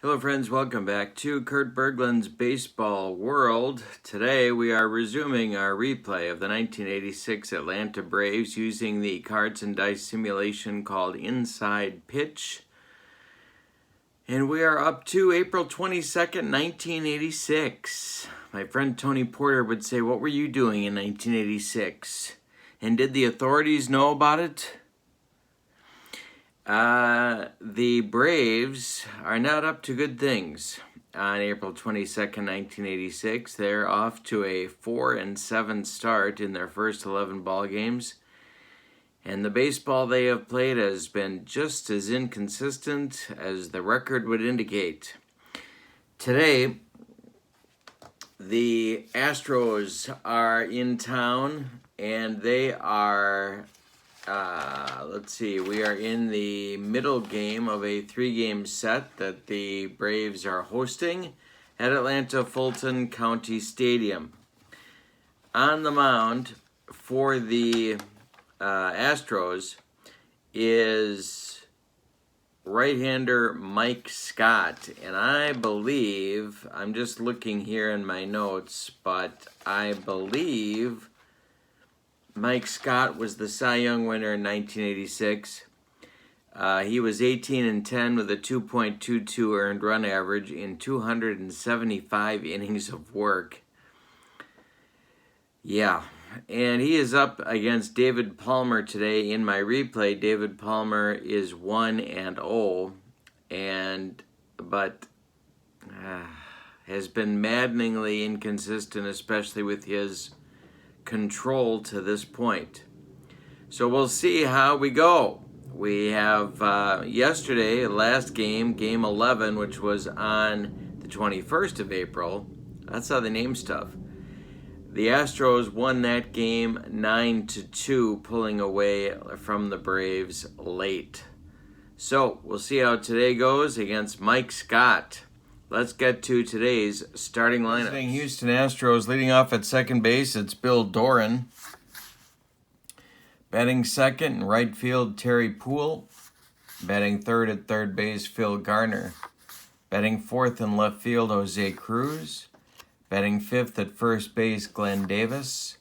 Hello friends, welcome back to Kurt Berglund's Baseball World. Today we are resuming our replay of the 1986 Atlanta Braves using the cards and dice simulation called Inside Pitch. And we are up to April 22nd, 1986. My friend Tony Porter would say, "What were you doing in 1986? And did the authorities know about it?" The Braves are not up to good things. On April 22nd, 1986, they're off to a 4-7 start in their first 11 ball games. And the baseball they have played has been just as inconsistent as the record would indicate. Today, the Astros are in town, and they are we are in the middle game of a 3-game set that the Braves are hosting at Atlanta Fulton County Stadium. On the mound for the Astros is right-hander Mike Scott, and I believe, I'm just looking here in my notes, but I believe Mike Scott was the Cy Young winner in 1986. He was 18-10 with a 2.22 earned run average in 275 innings of work. Yeah, and he is up against David Palmer today. In my replay, David Palmer is 1-0, but has been maddeningly inconsistent, especially with his control to this point. So we'll see how we go. We have yesterday, last game, game 11, which was on the 21st of April. That's how they name stuff. The Astros won that game 9-2, pulling away from the Braves late. So we'll see how today goes against Mike Scott. Let's get to today's starting lineup. Houston Astros leading off at second base, it's Bill Doran. Batting second in right field, Terry Poole. Batting third at third base, Phil Garner. Batting fourth in left field, Jose Cruz. Batting fifth at first base, Glenn Davis.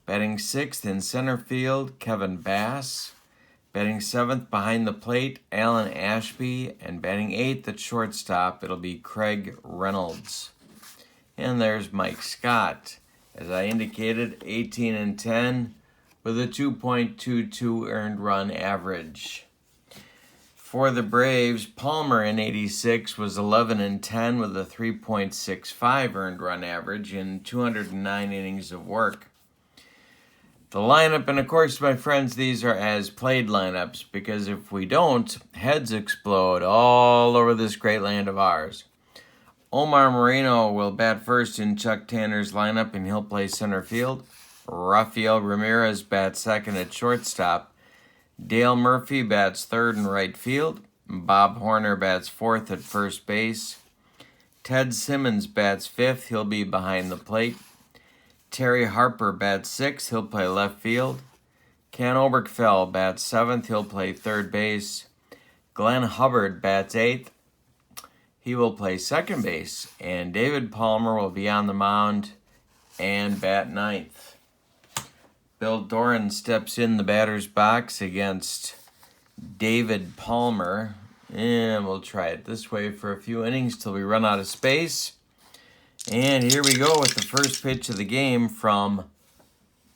Batting sixth in center field, Kevin Bass. Batting seventh behind the plate, Alan Ashby, and batting eighth at shortstop, it'll be Craig Reynolds. And there's Mike Scott. As I indicated, 18-10 with a 2.22 earned run average. For the Braves, Palmer in 86 was 11-10 with a 3.65 earned run average in 209 innings of work. The lineup, and of course, my friends, these are as played lineups, because if we don't, heads explode all over this great land of ours. Omar Moreno will bat first in Chuck Tanner's lineup, and he'll play center field. Rafael Ramirez bats second at shortstop. Dale Murphy bats third in right field. Bob Horner bats fourth at first base. Ted Simmons bats fifth. He'll be behind the plate. Terry Harper bats sixth. He'll play left field. Ken Oberkfell bats seventh. He'll play third base. Glenn Hubbard bats eighth. He will play second base. And David Palmer will be on the mound and bat ninth. Bill Doran steps in the batter's box against David Palmer. And we'll try it this way for a few innings till we run out of space. And here we go with the first pitch of the game from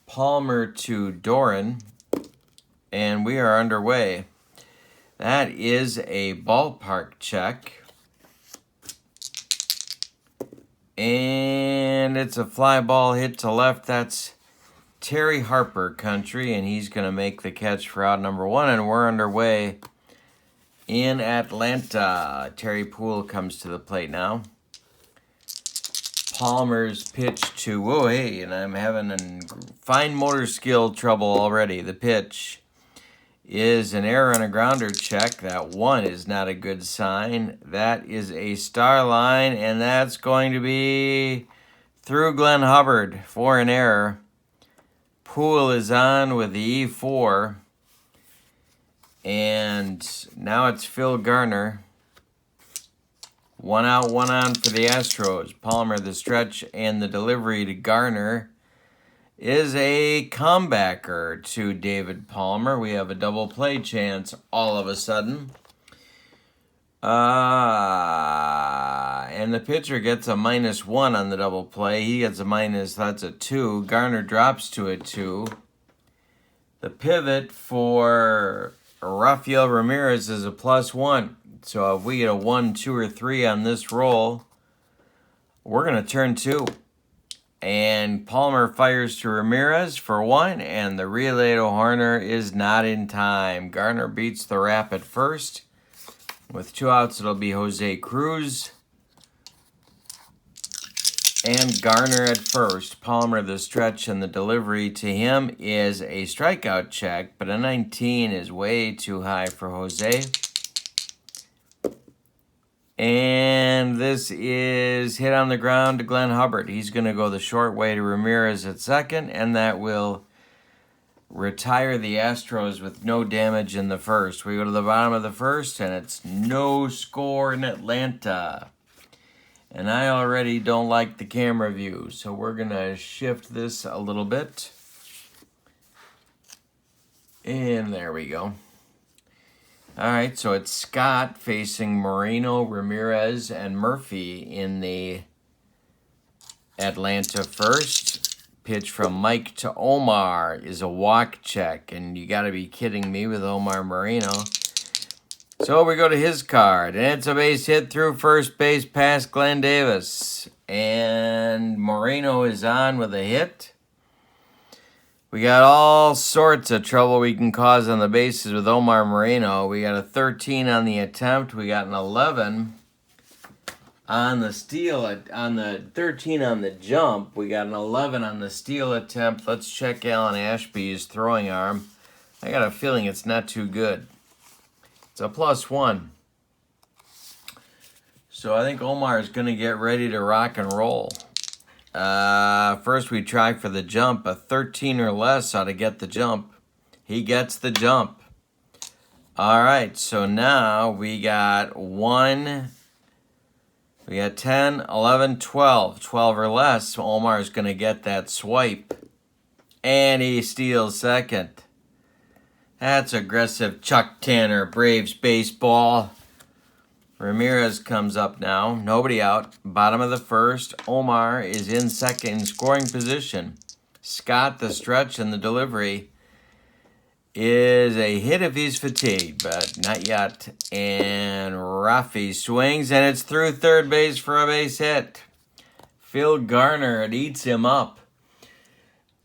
Palmer to Doran. And we are underway. That is a ballpark check. And it's a fly ball hit to left. That's Terry Harper country, and he's going to make the catch for out number one, and we're underway in Atlanta. Terry Poole comes to the plate now. Palmer's pitch to, and I'm having a fine motor skill trouble already. The pitch is an error and a grounder check. That one is not a good sign. That is a star line, and that's going to be through Glenn Hubbard for an error. Poole is on with the E4, and now it's Phil Garner One out, one on for the Astros. Palmer, the stretch, and the delivery to Garner is a comebacker to David Palmer. We have a double play chance all of a sudden. And the pitcher gets a -1 on the double play. He gets a minus, that's a 2. Garner drops to a 2. The pivot for Rafael Ramirez is a +1. So if we get a 1, 2, or 3 on this roll, we're going to turn 2. And Palmer fires to Ramirez for 1, and the relay to Horner is not in time. Garner beats the Rap at first. With 2 outs, it'll be Jose Cruz and Garner at first. Palmer, the stretch, and the delivery to him is a strikeout check, but a 19 is way too high for Jose. And this is hit on the ground to Glenn Hubbard. He's going to go the short way to Ramirez at second, and that will retire the Astros with no damage in the first. We go to the bottom of the first, and it's no score in Atlanta. And I already don't like the camera view, so we're going to shift this a little bit. And there we go. All right, so it's Scott facing Moreno, Ramirez, and Murphy in the Atlanta first. Pitch from Mike to Omar is a walk check, and you got to be kidding me with Omar Moreno. So we go to his card, and it's a base hit through first base past Glenn Davis. And Moreno is on with a hit. We got all sorts of trouble we can cause on the bases with Omar Moreno. We got a 13 on the attempt. We got an 11 on the steal, on the 13 on the jump. We got an 11 on the steal attempt. Let's check Alan Ashby's throwing arm. I got a feeling it's not too good. It's a +1. So I think Omar is going to get ready to rock and roll. First we try for the jump. A 13 or less ought to get the jump. He gets the jump. All right, so now we got 1... We got 10, 11, 12. 12 or less, Omar's going to get that swipe. And he steals second. That's aggressive Chuck Tanner, Braves baseball. Ramirez comes up now. Nobody out. Bottom of the first. Omar is in second scoring position. Scott, the stretch, and the delivery is a hit if he's fatigued, but not yet. And Rafi swings, and it's through third base for a base hit. Phil Garner, it eats him up.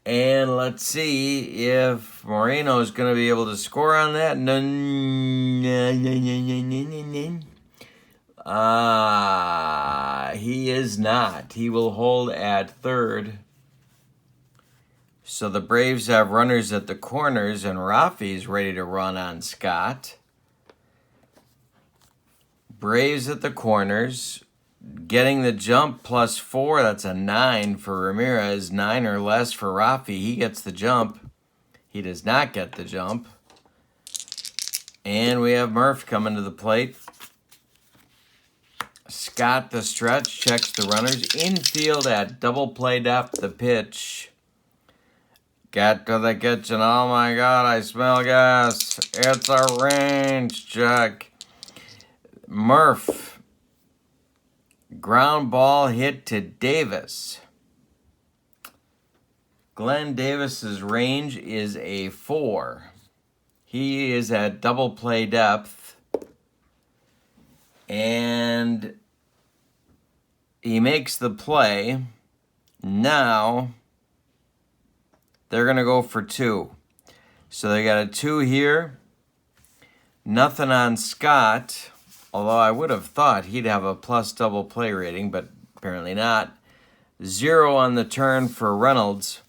And let's see if Moreno is going to be able to score on that. He is not. He will hold at third. So the Braves have runners at the corners, and Rafi's ready to run on Scott. Braves at the corners, getting the jump +4. That's a 9 for Ramirez. 9 or less for Rafi. He gets the jump. He does not get the jump. And we have Murph coming to the plate. Scott, the stretch, checks the runners. Infield at double play depth, the pitch. Get to the kitchen. Oh my God, I smell gas. It's a range check. Murph. Ground ball hit to Davis. Glenn Davis's range is a 4. He is at double play depth. And he makes the play. Now they're going to go for 2. So they got a 2 here. Nothing on Scott, although I would have thought he'd have a plus double play rating, but apparently not. 0 on the turn for Reynolds,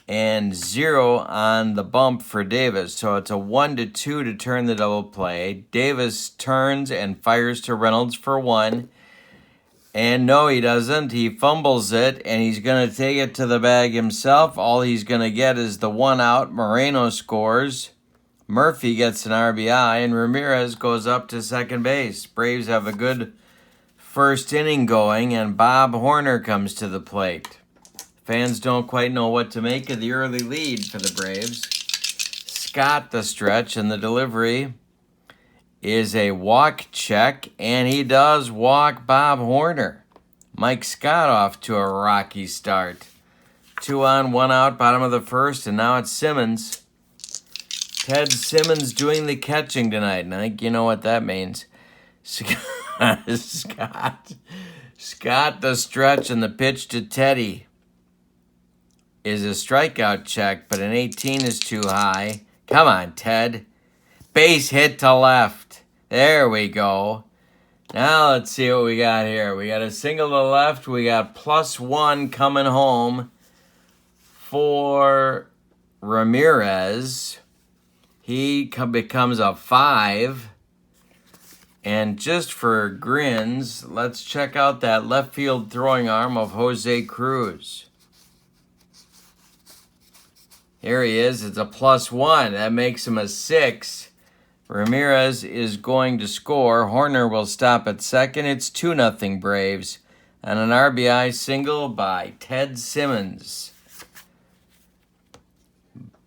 and 0 on the bump for Davis. So it's a 1-2 to turn the double play. Davis turns and fires to Reynolds for 1. And no, he doesn't. He fumbles it, and he's going to take it to the bag himself. All he's going to get is the 1 out. Moreno scores. Murphy gets an RBI, and Ramirez goes up to second base. Braves have a good First inning going, and Bob Horner comes to the plate. Fans don't quite know what to make of the early lead for the Braves. Scott the stretch, and the delivery is a walk check, and he does walk Bob Horner. Mike Scott off to a rocky start. 2 on, 1 out, bottom of the first, and now it's Simmons. Ted Simmons doing the catching tonight, and I think you know what that means. Scott the stretch, and the pitch to Teddy is a strikeout check, but an 18 is too high. Come on, Ted. Base hit to left. There we go. Now let's see what we got here. We got a single to left. We got +1 coming home for Ramirez. He becomes a 5. And just for grins, let's check out that left field throwing arm of Jose Cruz. Here he is. It's a +1. That makes him a 6. Ramirez is going to score. Horner will stop at second. It's 2-0 Braves on an RBI single by Ted Simmons.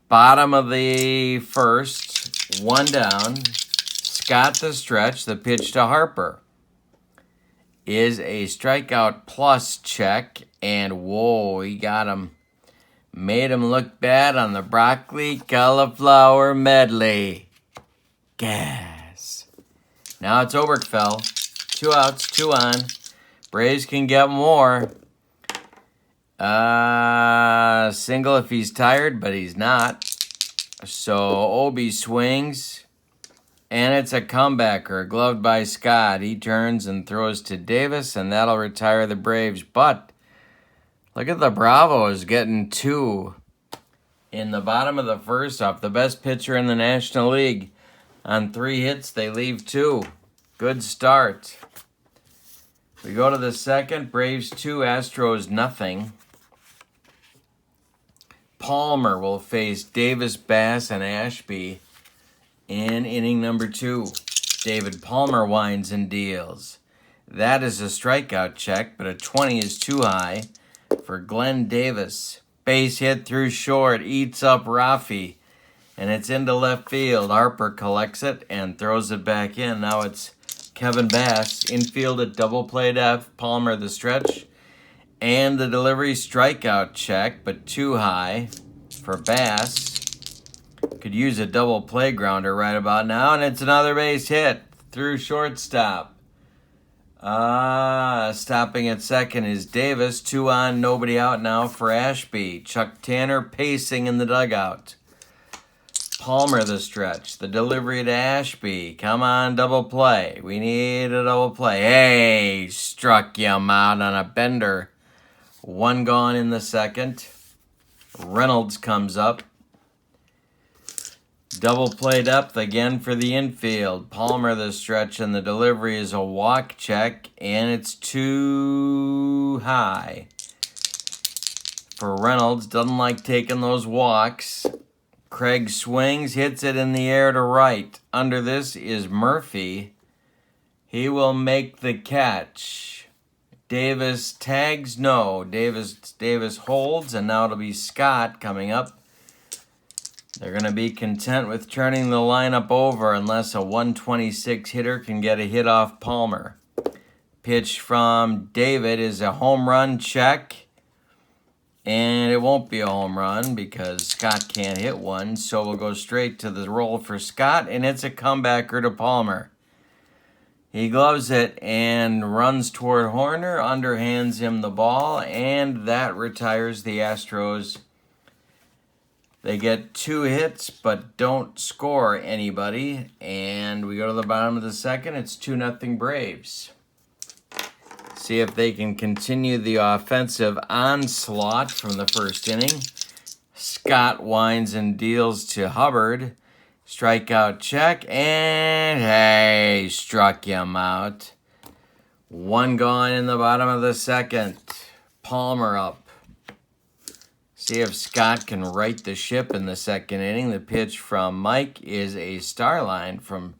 Bottom of the first, 1 down. Scott the stretch, the pitch to Harper is a strikeout plus check, and whoa, he got him. Made him look bad on the broccoli cauliflower medley. Gas. Now it's Oberkfell. 2 outs, 2 on. Braves can get more. Single if he's tired, but he's not. So Obi swings, and it's a comebacker, gloved by Scott. He turns and throws to Davis, and that'll retire the Braves. But look at the Bravos getting 2 in the bottom of the first off the best pitcher in the National League. On 3 hits, they leave 2. Good start. We go to the second. Braves 2, Astros nothing. Palmer will face Davis, Bass, and Ashby in inning number 2. David Palmer winds and deals. That is a strikeout check, but a 20 is too high for Glenn Davis. Base hit through short, eats up Rafi, and it's into left field. Harper collects it and throws it back in. Now it's Kevin Bass, infield at double play depth. Palmer the stretch, and the delivery strikeout check, but too high for Bass. Could use a double play grounder right about now, and it's another base hit through shortstop. Stopping at second is Davis. 2 on, nobody out now for Ashby. Chuck Tanner pacing in the dugout. Palmer the stretch. The delivery to Ashby. Come on, double play. We need a double play. Hey, struck him out on a bender. 1 gone in the second. Reynolds comes up. Double play depth again for the infield. Palmer the stretch, and the delivery is a walk check, and it's too high for Reynolds. Doesn't like taking those walks. Craig swings, hits it in the air to right. Under this is Murphy. He will make the catch. Davis tags no. Davis holds, and now it'll be Scott coming up. They're going to be content with turning the lineup over unless a 126 hitter can get a hit off Palmer. Pitch from David is a home run check. And it won't be a home run because Scott can't hit one. So we'll go straight to the roll for Scott, and it's a comebacker to Palmer. He gloves it and runs toward Horner, underhands him the ball, and that retires the Astros. They get 2 hits, but don't score anybody. And we go to the bottom of the second. It's 2-0 Braves. See if they can continue the offensive onslaught from the first inning. Scott winds and deals to Hubbard. Strikeout check, and hey, struck him out. 1 gone in the bottom of the second. Palmer up. See if Scott can right the ship in the second inning. The pitch from Mike is a star line from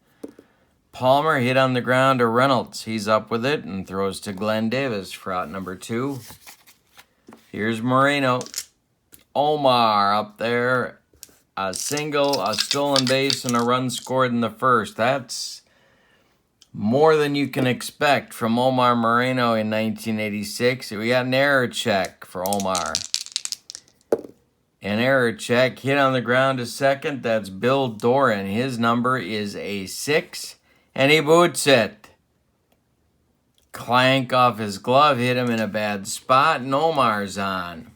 Palmer hit on the ground to Reynolds. He's up with it and throws to Glenn Davis for out number 2. Here's Moreno. Omar up there. A single, a stolen base, and a run scored in the first. That's more than you can expect from Omar Moreno in 1986. We got an error check for Omar. An error check, hit on the ground to second. That's Bill Doran. His number is a 6, and he boots it. Clank off his glove, hit him in a bad spot, and Omar's on.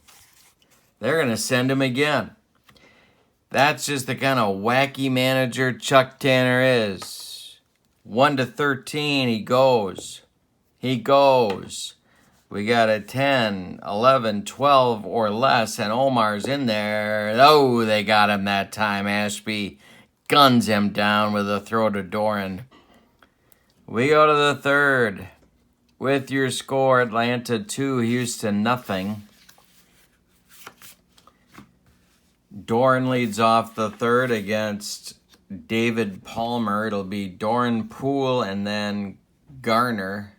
They're going to send him again. That's just the kind of wacky manager Chuck Tanner is. 1-13, he goes. He goes. We got a 10, 11, 12 or less, and Omar's in there. Oh, they got him that time. Ashby guns him down with a throw to Doran. We go to the third. With your score, Atlanta 2, Houston nothing. Doran leads off the third against David Palmer. It'll be Doran, Poole, and then Garner.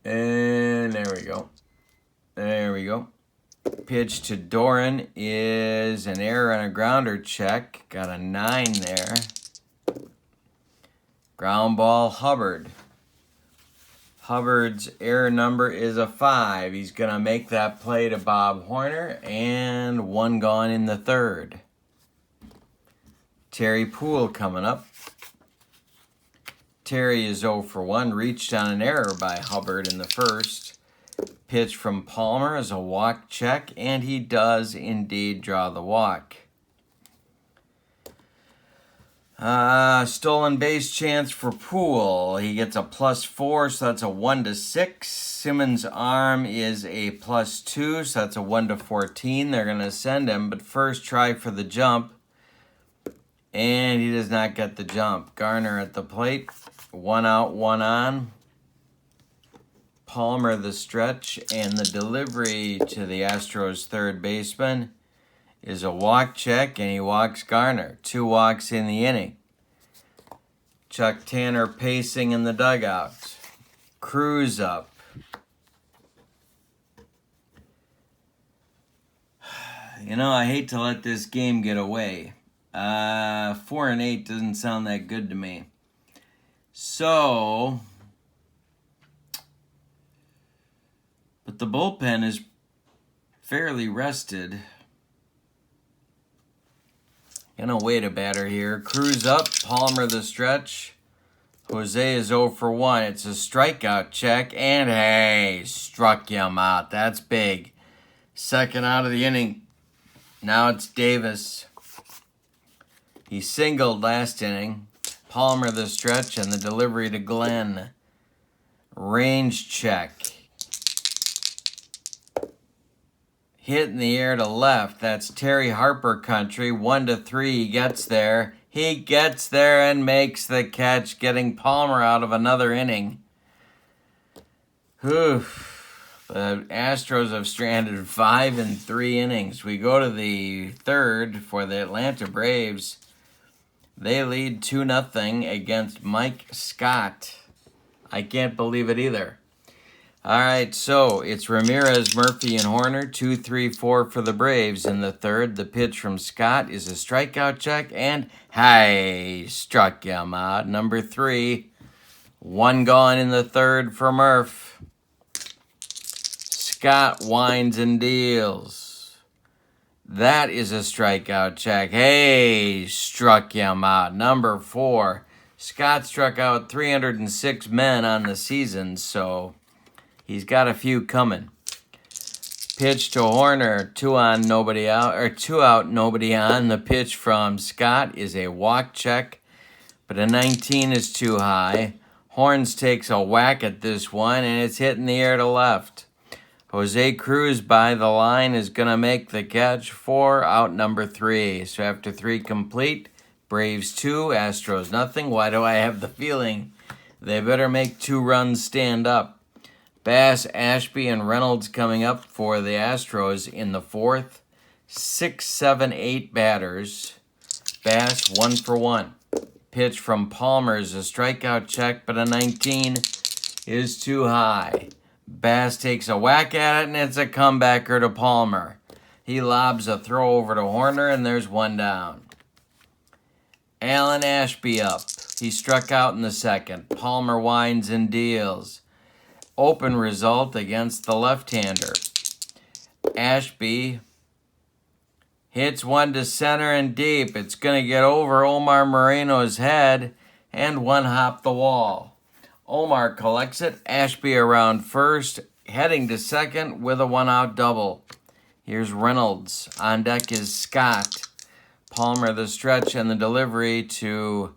And there we go. There we go. Pitch to Doran is an error on a grounder check. Got a 9 there. Ground ball, Hubbard. Hubbard's error number is a 5. He's going to make that play to Bob Horner, and 1 gone in the third. Terry Poole coming up. Terry is 0 for 1, reached on an error by Hubbard in the first. Pitch from Palmer is a walk check, and he does indeed draw the walk. Stolen base chance for Poole. He gets a +4, so that's a 1-6. Simmons' arm is a +2, so that's a 1-14. They're going to send him, but first try for the jump. And he does not get the jump. Garner at the plate. 1 out, 1 on. Palmer the stretch, and the delivery to the Astros third baseman is a walk check, and he walks Garner. 2 walks in the inning. Chuck Tanner pacing in the dugout. Cruz up. You know, I hate to let this game get away. 4-8 doesn't sound that good to me. So, but the bullpen is fairly rested. Gonna wait a batter here. Cruz up, Palmer the stretch. Jose is 0 for 1. It's a strikeout check, and hey, struck him out. That's big. Second out of the inning. Now it's Davis. He singled last inning. Palmer the stretch, and the delivery to Glenn. Range check. Hit in the air to left. That's Terry Harper country. 1-3. He gets there. He gets there and makes the catch, getting Palmer out of another inning. Whew. The Astros have stranded 5 in 3 innings. We go to the third for the Atlanta Braves. They lead 2-0 against Mike Scott. I can't believe it either. All right, so it's Ramirez, Murphy, and Horner, 2, 3, 4 for the Braves in the third. The pitch from Scott is a strikeout check, and hey, struck him out. Number 3, 1 gone in the third for Murph. Scott winds and deals. That is a strikeout check. Hey, struck him out. Number 4, Scott struck out 306 men on the season, so he's got a few coming. Pitch to Horner, 2 on, nobody out, or 2 out, nobody on. The pitch from Scott is a walk check, but a 19 is too high. Horns takes a whack at this one, and it's hit in the air to left. Jose Cruz by the line is going to make the catch for out number 3. So after 3 complete, Braves 2, Astros nothing. Why do I have the feeling they better make 2 runs stand up? Bass, Ashby, and Reynolds coming up for the Astros in the fourth. 6, 7, 8 batters. Bass 1 for 1. Pitch from Palmer is a strikeout check, but a 19 is too high. Bass takes a whack at it, and it's a comebacker to Palmer. He lobs a throw over to Horner, and there's one down. Alan Ashby up. He struck out in the second. Palmer winds and deals. Open result against the left-hander. Ashby hits one to center and deep. It's going to get over Omar Moreno's head and one hop the wall. Omar collects it. Ashby around first, heading to second with a one-out double. Here's Reynolds. On deck is Scott. Palmer the stretch and the delivery to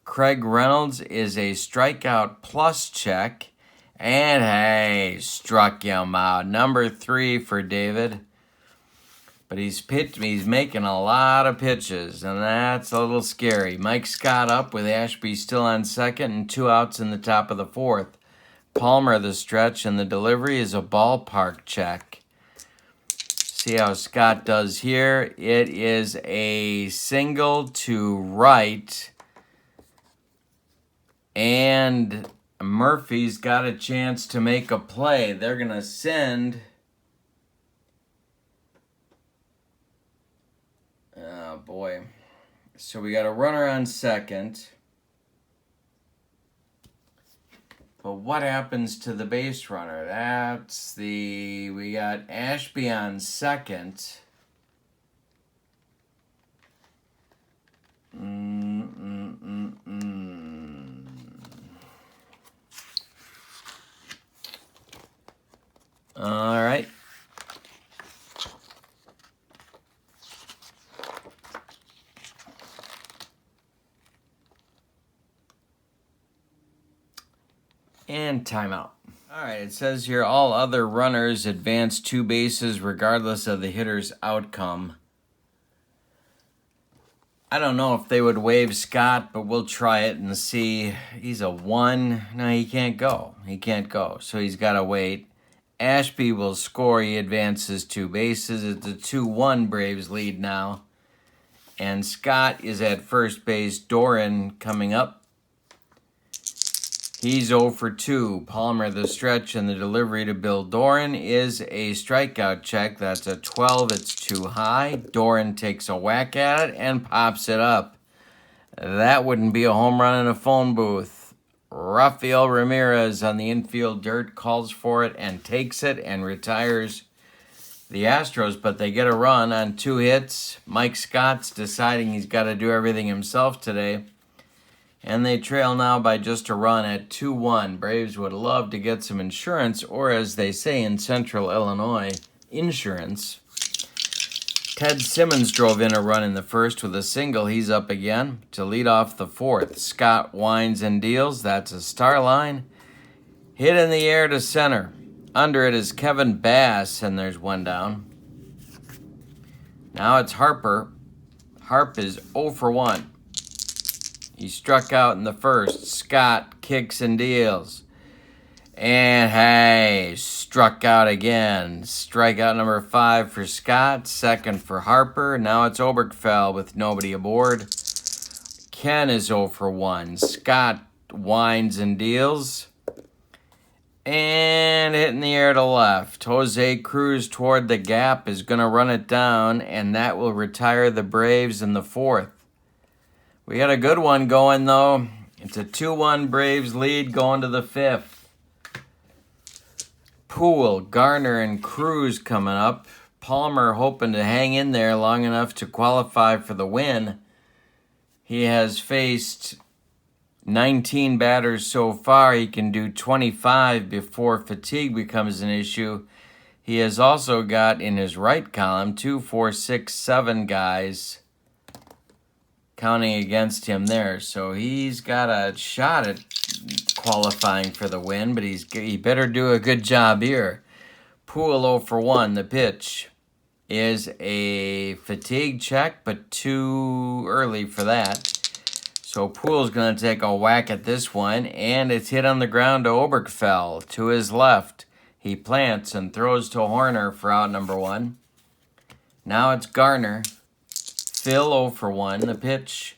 Craig Reynolds is a strikeout plus check. And hey, struck him out. Number 3 for David. But he's making a lot of pitches, and that's a little scary. Mike Scott up with Ashby still on second and 2 outs in the top of the 4th. Palmer the stretch and the delivery is a ballpark check. See how Scott does here. It is a single to right. And Murphy's got a chance to make a play. They're going to send... Oh, boy. So we got a runner on second. But what happens to the base runner? We got Ashby on second. All right. And timeout. All right, it says here all other runners advance 2 bases regardless of the hitter's outcome. I don't know if they would waive Scott, but we'll try it and see. He's a 1. No, he can't go. He can't go, so he's got to wait. Ashby will score. He advances 2 bases. It's a 2-1 Braves lead now. And Scott is at first base. Doran coming up. He's 0 for 2. Palmer the stretch and the delivery to Bill Doran is a strikeout check. That's a 12. It's too high. Doran takes a whack at it and pops it up. That wouldn't be a home run in a phone booth. Rafael Ramirez on the infield dirt calls for it and takes it and retires the Astros, but they get a run on 2 hits. Mike Scott's deciding he's got to do everything himself today. And they trail now by just a run at 2-1. Braves would love to get some insurance, or as they say in central Illinois, insurance. Ted Simmons drove in a run in the first with a single. He's up again to lead off the 4th. Scott winds and deals. That's a star line. Hit in the air to center. Under it is Kevin Bass, and there's one down. Now it's Harper. Harp is 0 for 1. He struck out in the first. Scott kicks and deals. And hey, struck out again. Strikeout number 5 for Scott. Second for Harper. Now it's Oberkfell with nobody aboard. Ken is 0 for 1. Scott winds and deals. And hit in the air to left. Jose Cruz toward the gap is going to run it down. And that will retire the Braves in the 4th. We got a good one going, though. It's a 2-1 Braves lead going to the 5th. Poole, Garner, and Cruz coming up. Palmer hoping to hang in there long enough to qualify for the win. He has faced 19 batters so far. He can do 25 before fatigue becomes an issue. He has also got in his right column 2, 4, 6, 7 guys counting against him there. So he's got a shot at qualifying for the win, but he better do a good job here. Poole 0 for 1. The pitch is a fatigue check, but too early for that. So Poole's going to take a whack at this one, and it's hit on the ground to Oberkfell to his left. He plants and throws to Horner for out number 1. Now it's Garner. Phil 0 for 1. The pitch.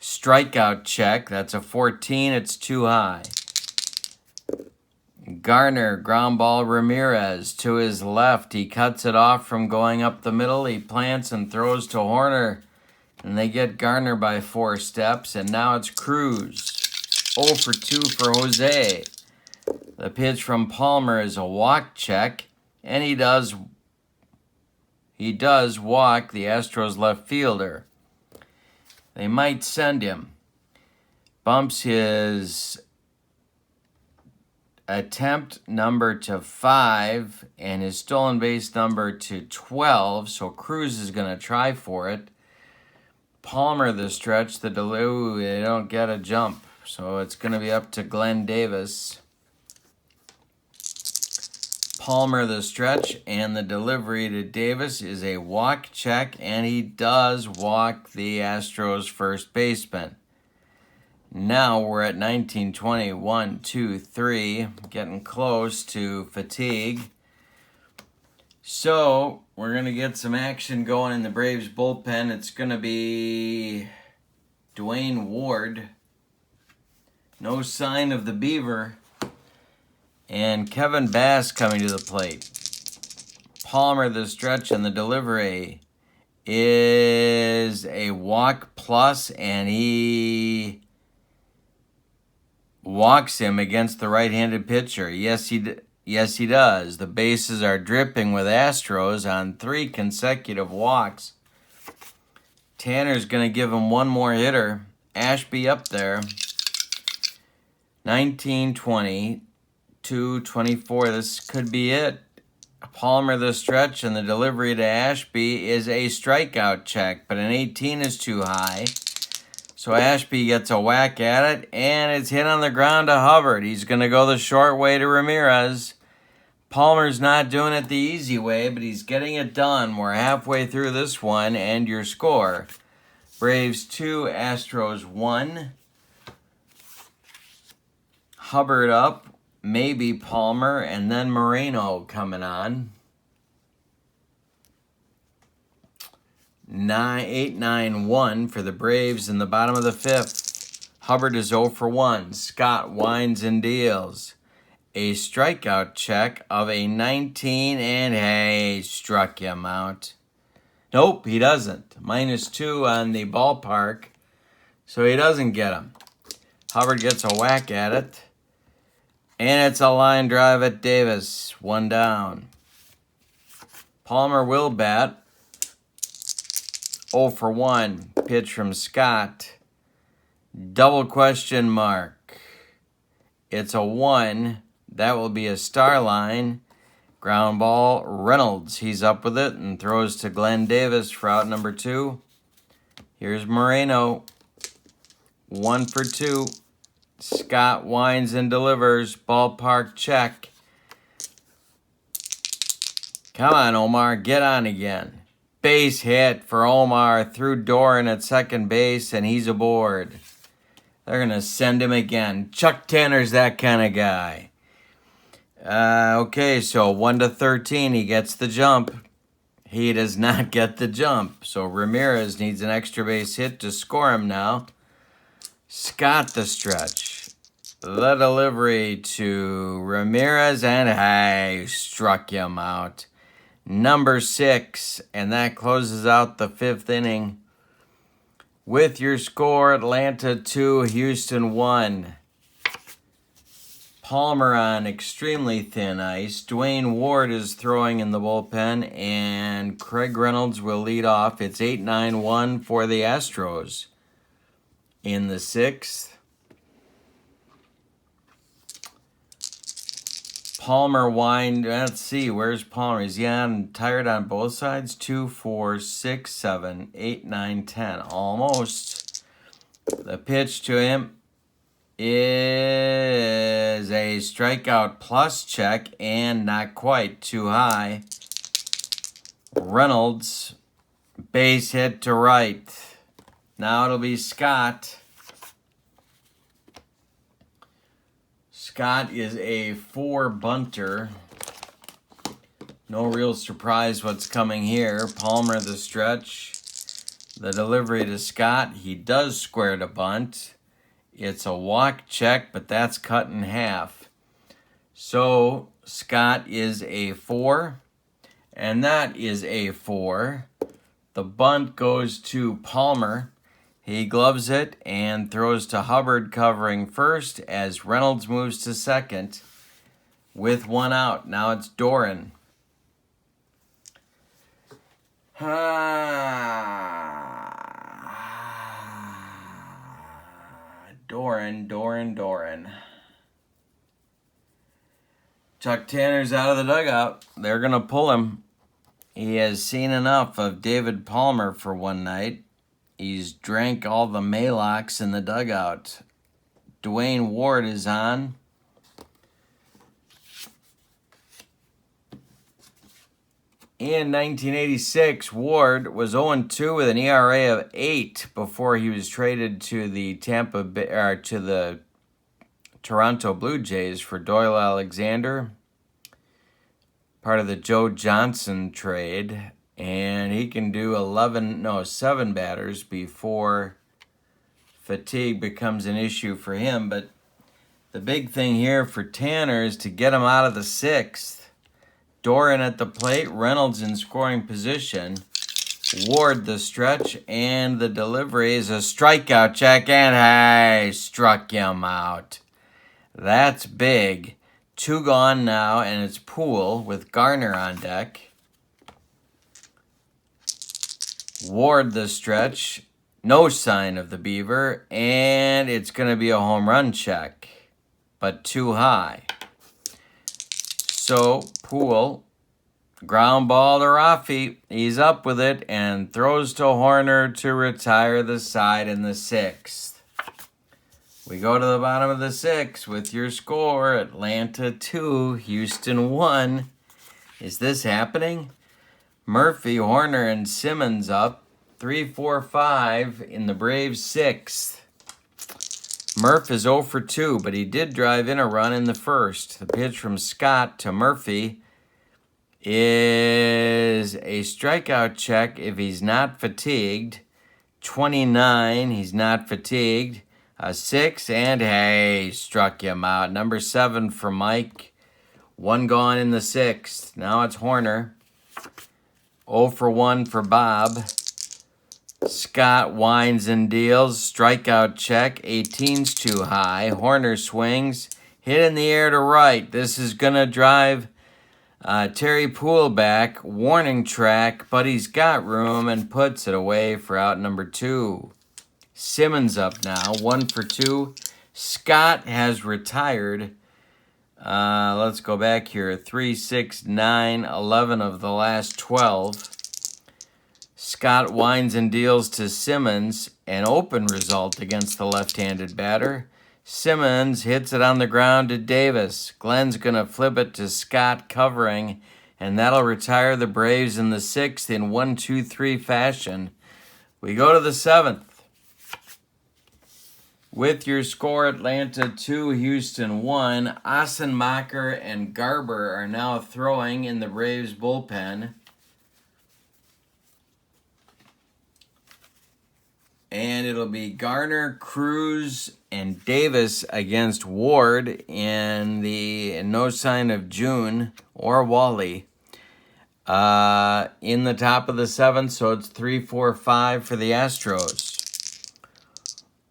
Strikeout check. That's a 14. It's too high. Garner, ground ball, Ramirez to his left. He cuts it off from going up the middle. He plants and throws to Horner. And they get Garner by 4 steps. And now it's Cruz. 0 for 2 for Jose. The pitch from Palmer is a walk check. And he does walk the Astros left fielder. They might send him. Bumps his attempt number to 5 and his stolen base number to 12. So Cruz is going to try for it. Palmer the stretch, the delay, they don't get a jump. So it's going to be up to Glenn Davis. Palmer the stretch, and the delivery to Davis is a walk check, and he does walk the Astros first baseman. Now we're at 19-20, 1, 2, 3, getting close to fatigue. So we're going to get some action going in the Braves bullpen. It's going to be Dwayne Ward. No sign of the Beaver. And Kevin Bass coming to the plate. Palmer the stretch, and the delivery is a walk plus, and he walks him against the right-handed pitcher. Yes, he does. The bases are dripping with Astros on 3 consecutive walks. Tanner's going to give him one more hitter. Ashby up there. 19-20. 2-24. This could be it. Palmer the stretch, and the delivery to Ashby is a strikeout check, but an 18 is too high. So Ashby gets a whack at it, and it's hit on the ground to Hubbard. He's going to go the short way to Ramirez. Palmer's not doing it the easy way, but he's getting it done. We're halfway through this one, and your score. Braves 2, Astros 1. Hubbard up. Maybe Palmer, and then Moreno coming on. 8-9-1 for the Braves in the bottom of the 5th. Hubbard is 0 for 1. Scott winds and deals. A strikeout check of a 19, and hey, struck him out. Nope, he doesn't. -2 on the ballpark, so he doesn't get him. Hubbard gets a whack at it. And it's a line drive at Davis. 1 down. Palmer will bat. 0 for 1. Pitch from Scott. Double question mark. It's a 1. That will be a star line. Ground ball. Reynolds. He's up with it and throws to Glenn Davis for out number 2. Here's Moreno. 1 for 2. Scott winds and delivers. Ballpark check. Come on, Omar. Get on again. Base hit for Omar. Through Doran at second base, and he's aboard. They're going to send him again. Chuck Tanner's that kind of guy. Okay, so 1-13. He gets the jump. He does not get the jump. So Ramirez needs an extra base hit to score him now. Scott the stretch. The delivery to Ramirez, and hey, struck him out. Number 6, and that closes out the 5th inning. With your score, Atlanta 2, Houston 1. Palmer on extremely thin ice. Dwayne Ward is throwing in the bullpen, and Craig Reynolds will lead off. It's 8-9-1 for the Astros. In the 6th, Palmer wind. Let's see, where's Palmer? Is he tired on both sides? 2, 4, 6, 7, 8, 9, 10. Almost. The pitch to him is a strikeout plus check, and not quite, too high. Reynolds, base hit to right. Now it'll be Scott. Scott is a 4 bunter. No real surprise what's coming here. Palmer the stretch. The delivery to Scott. He does square to bunt. It's a walk check, but that's cut in half. So Scott is a 4, and that is a 4. The bunt goes to Palmer. He gloves it and throws to Hubbard covering first as Reynolds moves to second with 1 out. Now it's Doran. Doran. Chuck Tanner's out of the dugout. They're going to pull him. He has seen enough of David Palmer for one night. He's drank all the Maalox in the dugout. Dwayne Ward is on. In 1986, Ward was 0-2 with an ERA of 8 before he was traded to the Toronto Blue Jays for Doyle Alexander, part of the Joe Johnson trade, and he can do 7 batters before fatigue becomes an issue for him. But the big thing here for Tanner is to get him out of the 6th. Doran at the plate, Reynolds in scoring position, Ward the stretch, and the delivery is a strikeout check, and hey, struck him out. That's big. 2 gone now, and it's Poole with Garner on deck. Ward the stretch, no sign of the Beaver, and it's going to be a home run check, but too high. So Poole, ground ball to Rafi. He's up with it and throws to Horner to retire the side in the 6th. We go to the bottom of the 6th with your score: Atlanta 2, Houston 1. Is this happening? Murphy, Horner, and Simmons up 3-4-5 in the Braves 6th. Murph is 0 for 2, but he did drive in a run in the 1st. The pitch from Scott to Murphy is a strikeout check if he's not fatigued. 29, he's not fatigued. A 6, and hey, struck him out. Number 7 for Mike. 1 gone in the 6th. Now it's Horner. 0 for 1 for Bob. Scott winds and deals. Strikeout check. 18's too high. Horner swings. Hit in the air to right. This is going to drive Terry Poole back. Warning track, but he's got room and puts it away for out number 2. Simmons up now. 1 for 2. Scott has retired. Let's go back here. 3, 6, 9, 11 of the last 12. Scott winds and deals to Simmons, an open result against the left-handed batter. Simmons hits it on the ground to Davis. Glenn's going to flip it to Scott covering, and that'll retire the Braves in the 6th in 1-2-3 fashion. We go to the 7th. With your score, Atlanta 2, Houston 1. Ossenmacher and Garber are now throwing in the Braves bullpen. And it'll be Garner, Cruz, and Davis against Ward in the no sign of June or Wally. In the top of the 7th, so it's 3-4-5 for the Astros.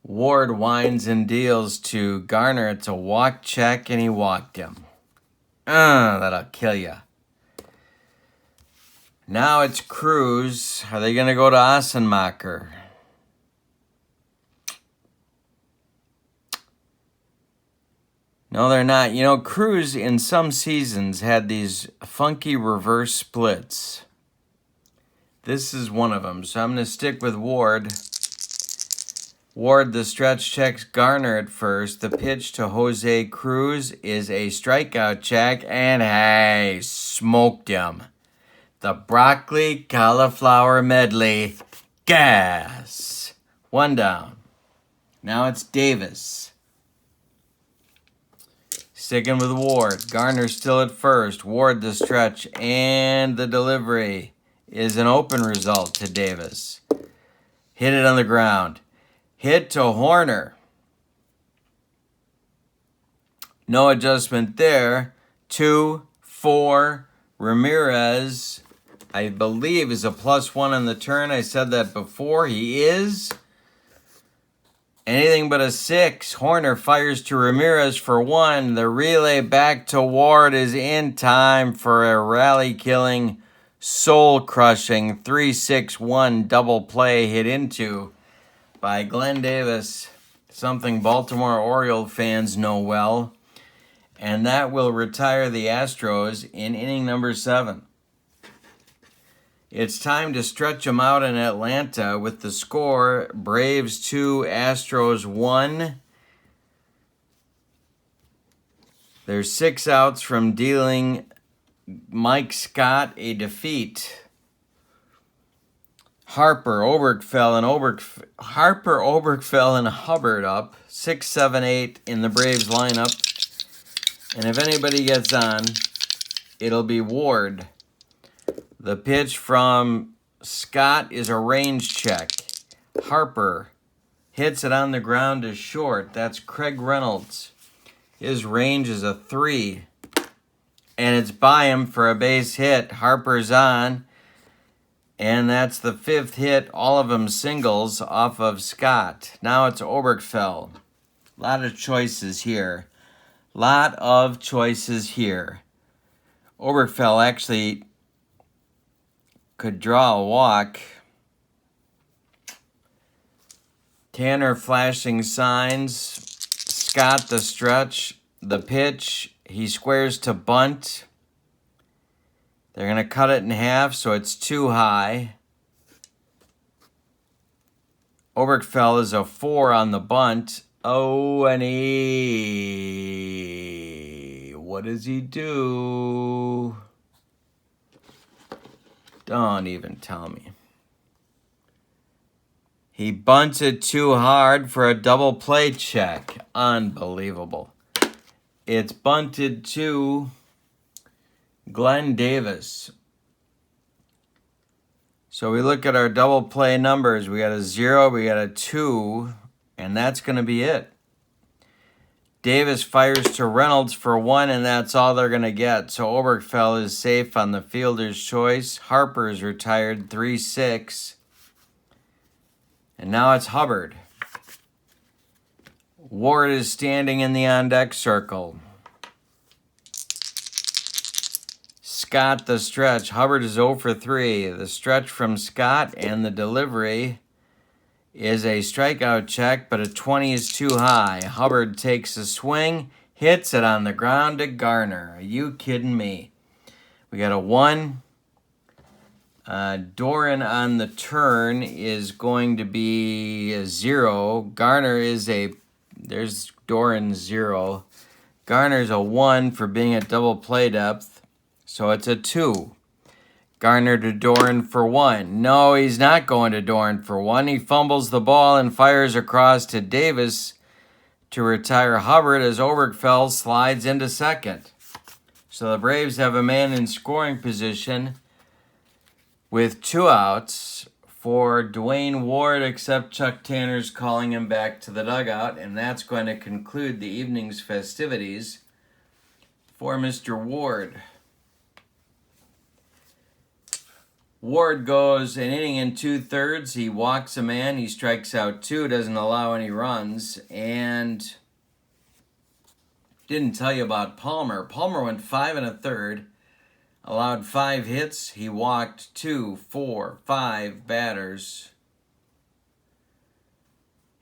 Ward winds and deals to Garner. It's a walk check, and he walked him. That'll kill you. Now it's Cruz. Are they going to go to Ossenmacher? No, they're not. You know, Cruz in some seasons had these funky reverse splits. This is one of them, so I'm going to stick with Ward. Ward, the stretch, checks Garner at first. The pitch to Jose Cruz is a strikeout check, and hey, smoked him. The broccoli cauliflower medley. Gas. 1 down. Now it's Davis. Sticking with Ward. Garner still at first. Ward the stretch, and the delivery is an open result to Davis. Hit it on the ground. Hit to Horner. No adjustment there. 2, 4. Ramirez, I believe, is a +1 on the turn. I said that before. He is. Anything but a 6. Horner fires to Ramirez for 1. The relay back to Ward is in time for a rally-killing, soul-crushing 3-6-1 double play hit into by Glenn Davis, something Baltimore Oriole fans know well. And that will retire the Astros in inning number 7. It's time to stretch them out in Atlanta with the score Braves 2, Astros 1. There's 6 outs from dealing Mike Scott a defeat. Harper, Oberkfell, and Hubbard up 6, 7, 8 in the Braves lineup. And if anybody gets on, it'll be Ward. The pitch from Scott is a range check. Harper hits it on the ground to short. That's Craig Reynolds. His range is a 3. And it's by him for a base hit. Harper's on. And that's the 5th hit, all of them singles off of Scott. Now it's Oberkfell. A lot of choices here. Oberkfell actually could draw a walk. Tanner flashing signs. Scott the stretch. The pitch. He squares to bunt. They're going to cut it in half, so it's too high. Oberkfell is a 4 on the bunt. Oh, and what does he do? Don't even tell me. He bunts it too hard for a double play check. Unbelievable. It's bunted to Glenn Davis. So we look at our double play numbers. We got a 0, we got a 2, and that's going to be it. Davis fires to Reynolds for 1, and that's all they're going to get. So Oberkfell is safe on the fielder's choice. Harper is retired 3-6. And now it's Hubbard. Ward is standing in the on-deck circle. Scott the stretch. Hubbard is 0 for 3. The stretch from Scott and the delivery is a strikeout check, but a 20 is too high. Hubbard takes a swing, hits it on the ground to Garner. Are you kidding me? We got a 1. Doran on the turn is going to be a 0. Garner is there's Doran 0. Garner's a 1 for being at double play depth, so it's a 2. Garner to Doran for 1. No, he's not going to Doran for 1. He fumbles the ball and fires across to Davis to retire Hubbard as Oberkfell slides into second. So the Braves have a man in scoring position with 2 outs for Dwayne Ward, except Chuck Tanner's calling him back to the dugout, and that's going to conclude the evening's festivities for Mr. Ward. Ward goes an inning and 2/3. He walks a man. He strikes out 2. Doesn't allow any runs. And didn't tell you about Palmer. Palmer went 5 1/3. Allowed 5 hits. He walked 2, 4, 5 batters.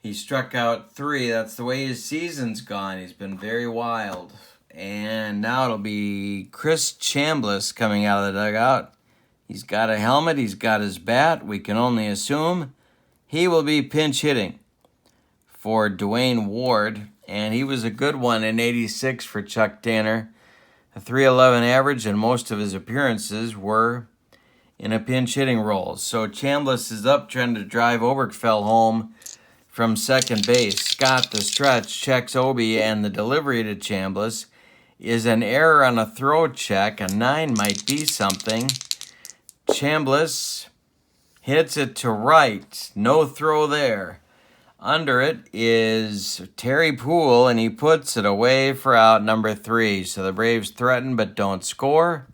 He struck out 3. That's the way his season's gone. He's been very wild. And now it'll be Chris Chambliss coming out of the dugout. He's got a helmet. He's got his bat. We can only assume he will be pinch hitting for Dwayne Ward. And he was a good one in '86 for Chuck Tanner. A .311 average, and most of his appearances were in a pinch hitting role. So Chambliss is up trying to drive Oberkfell home from second base. Scott the stretch checks Obi, and the delivery to Chambliss is an error on a throw check. A 9 might be something. Chambliss hits it to right. No throw there. Under it is Terry Poole, and he puts it away for out number 3. So the Braves threaten but don't score.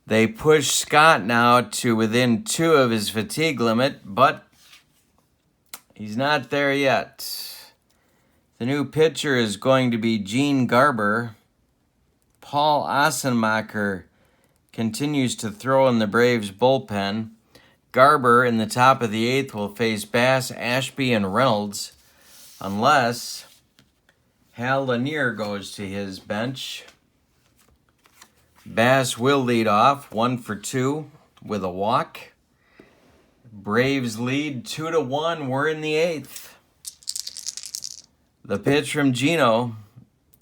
They push Scott now to within 2 of his fatigue limit, but he's not there yet. The new pitcher is going to be Gene Garber. Paul Assenmacher continues to throw in the Braves bullpen. Garber in the top of the 8th will face Bass, Ashby, and Reynolds unless Hal Lanier goes to his bench. Bass will lead off 1 for 2 with a walk. Braves lead 2-1. We're in the 8th. The pitch from Gino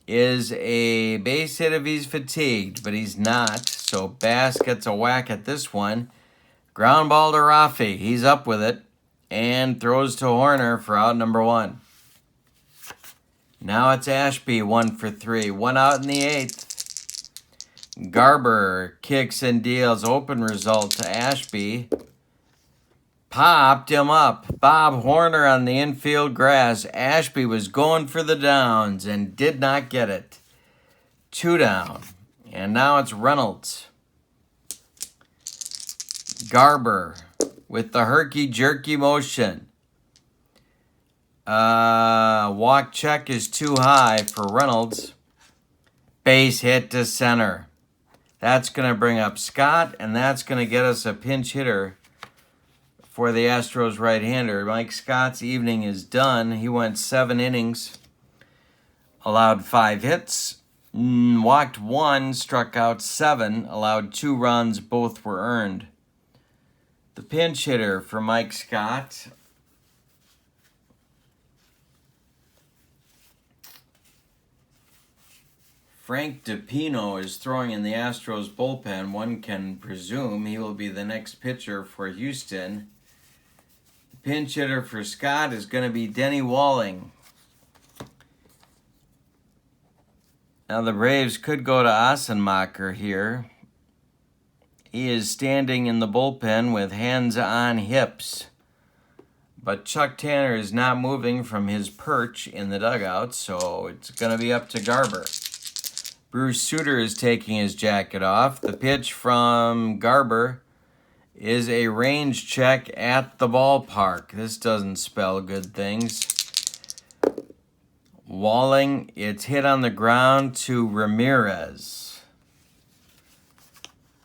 is a base hit if he's fatigued, but he's not. So Bass gets a whack at this one. Ground ball to Rafi. He's up with it and throws to Horner for out number 1. Now it's Ashby 1 for 3. 1 out in the 8th. Garber kicks and deals. Open result to Ashby. Popped him up. Bob Horner on the infield grass. Ashby was going for the downs and did not get it. 2 down. And now it's Reynolds. Garber with the herky-jerky motion. Walk check is too high for Reynolds. Base hit to center. That's going to bring up Scott, and that's going to get us a pinch hitter for the Astros right-hander. Mike Scott's evening is done. He went 7 innings, allowed 5 hits, walked 1, struck out 7, allowed 2 runs. Both were earned. The pinch hitter for Mike Scott, Frank DiPino, is throwing in the Astros bullpen. One can presume he will be the next pitcher for Houston. The pinch hitter for Scott is going to be Denny Walling. Now the Braves could go to Assenmacher here. He is standing in the bullpen with hands on hips. But Chuck Tanner is not moving from his perch in the dugout, so it's going to be up to Garber. Bruce Sutter is taking his jacket off. The pitch from Garber is a range check at the ballpark. This doesn't spell good things. Walling, it's hit on the ground to Ramirez.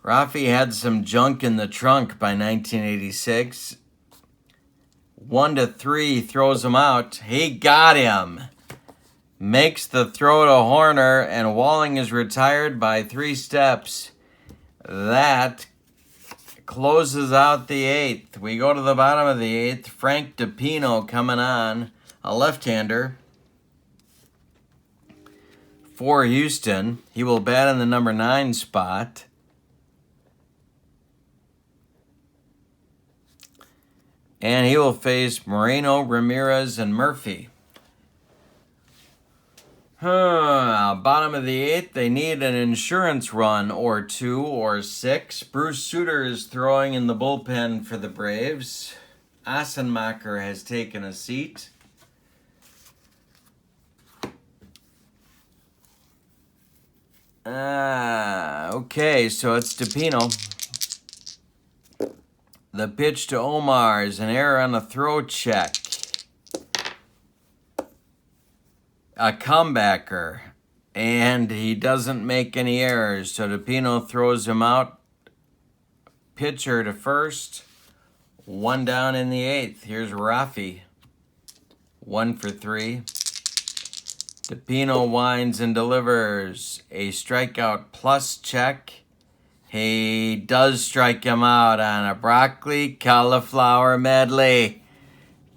Rafi had some junk in the trunk by 1986. 1-3, throws him out. He got him. Makes the throw to Horner, and Walling is retired by 3 steps. That closes out the 8th. We go to the bottom of the 8th. Frank DiPino coming on, a left-hander for Houston. He will bat in the number 9 spot. And he will face Moreno, Ramirez, and Murphy. Bottom of the 8th, they need an insurance run or 2 or 6. Bruce Sutter is throwing in the bullpen for the Braves. Assenmacher has taken a seat. Okay, so it's DiPino. The pitch to Omar is an error on a throw check. A comebacker, and he doesn't make any errors, so DiPino throws him out. Pitcher to first, 1 down in the 8th. Here's Rafi, 1 for 3. DiPino winds and delivers a strikeout plus check. He does strike him out on a broccoli cauliflower medley.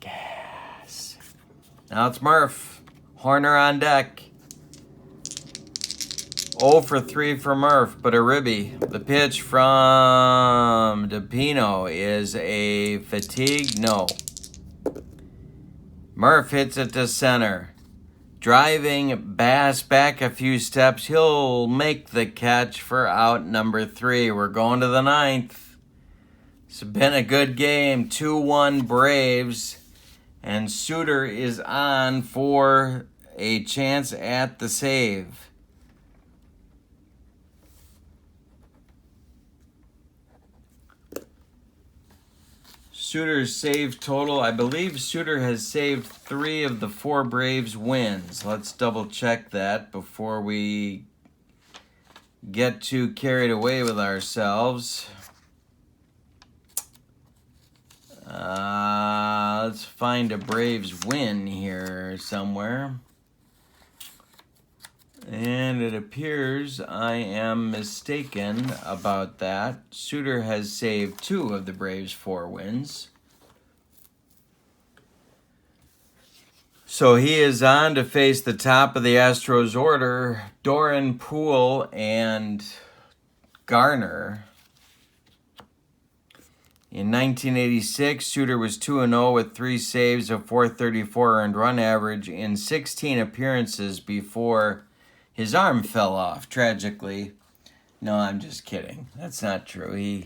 Gas. Now it's Murph. Horner on deck. 0 for 3 for Murph, but a ribby. The pitch from DiPino is a fatigue. No. Murph hits it to center. Driving Bass back a few steps. He'll make the catch for out number 3. We're going to the 9th. It's been a good game. 2-1 Braves. And Suter is on for a chance at the save. Suter's save total, I believe Suter has saved 3 of the 4 Braves wins. Let's double check that before we get too carried away with ourselves. Let's find a Braves win here somewhere. And it appears I am mistaken about that. Suter has saved 2 of the Braves' 4 wins. So he is on to face the top of the Astros order, Doran, Poole, and Garner. In 1986, Suter was 2-0 with 3 saves, a .434 earned run average in 16 appearances before his arm fell off, tragically. No, I'm just kidding. That's not true.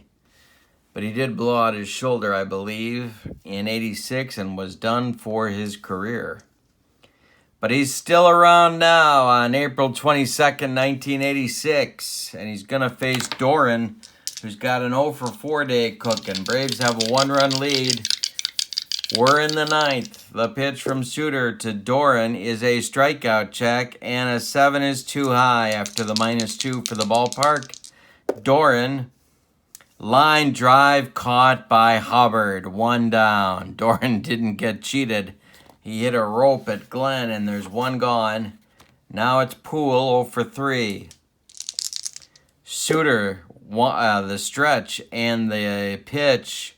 But he did blow out his shoulder, I believe, in 86 and was done for his career. But he's still around now on April 22nd, 1986. And he's going to face Doran, who's got an 0-for-4 day cooking. Braves have a 1-run lead. We're in the 9th. The pitch from Suter to Doran is a strikeout check, and a 7 is too high after the -2 for the ballpark. Doran, line drive caught by Hubbard, 1 down. Doran didn't get cheated. He hit a rope at Glenn, and there's 1 gone. Now it's Poole 0-for-3. Suter, the stretch and the pitch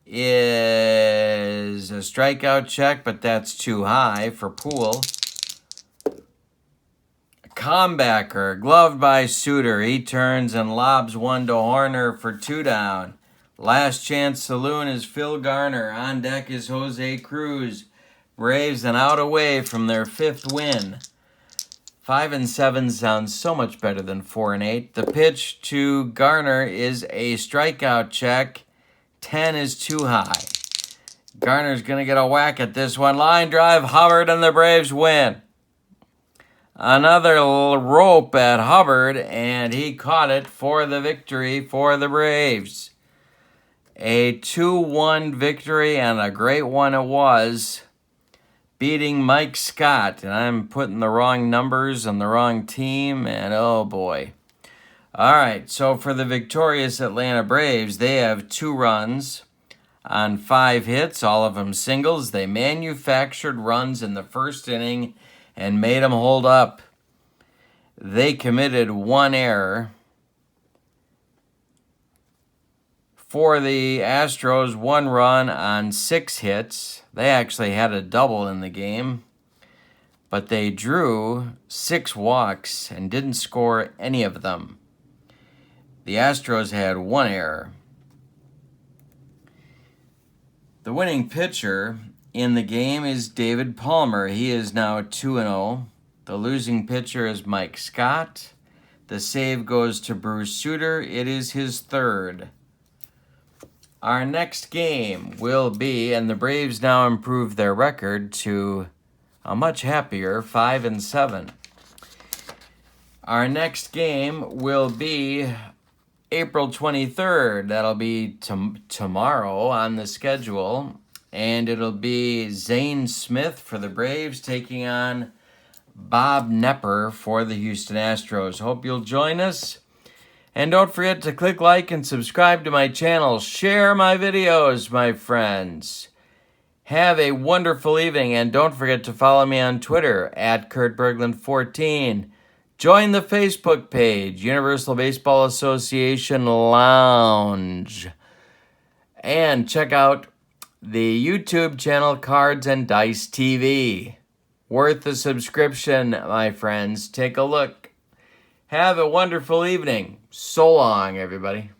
is a strikeout check, but that's too high for Poole. Comebacker, gloved by Suter. He turns and lobs 1 to Horner for 2 down. Last chance saloon is Phil Garner. On deck is Jose Cruz. Braves an out away from their 5th win. 5-7 sounds so much better than 4-8. The pitch to Garner is a strikeout check. 10 is too high. Garner's going to get a whack at this one. Line drive, Hubbard, and the Braves win. Another rope at Hubbard, and he caught it for the victory for the Braves. A 2-1 victory, and a great one it was, beating Mike Scott. And I'm putting the wrong numbers on the wrong team, and oh boy. All right, so for the victorious Atlanta Braves, they have 2 runs on 5 hits, all of them singles. They manufactured runs in the 1st inning and made them hold up. They committed 1 error. For the Astros, 1 run on 6 hits. They actually had a double in the game, but they drew 6 walks and didn't score any of them. The Astros had 1 error. The winning pitcher in the game is David Palmer. He is now 2-0. The losing pitcher is Mike Scott. The save goes to Bruce Suter. It is his 3rd. Our next game will be, and the Braves now improve their record to a much happier 5-7. Our next game will be April 23rd. That'll be tomorrow on the schedule. And it'll be Zane Smith for the Braves taking on Bob Nepper for the Houston Astros. Hope you'll join us. And don't forget to click like and subscribe to my channel. Share my videos, my friends. Have a wonderful evening. And don't forget to follow me on Twitter at KurtBerglund14. Join the Facebook page, Universal Baseball Association Lounge. And check out the YouTube channel Cards and Dice TV. Worth a subscription, my friends. Take a look. Have a wonderful evening. So long, everybody.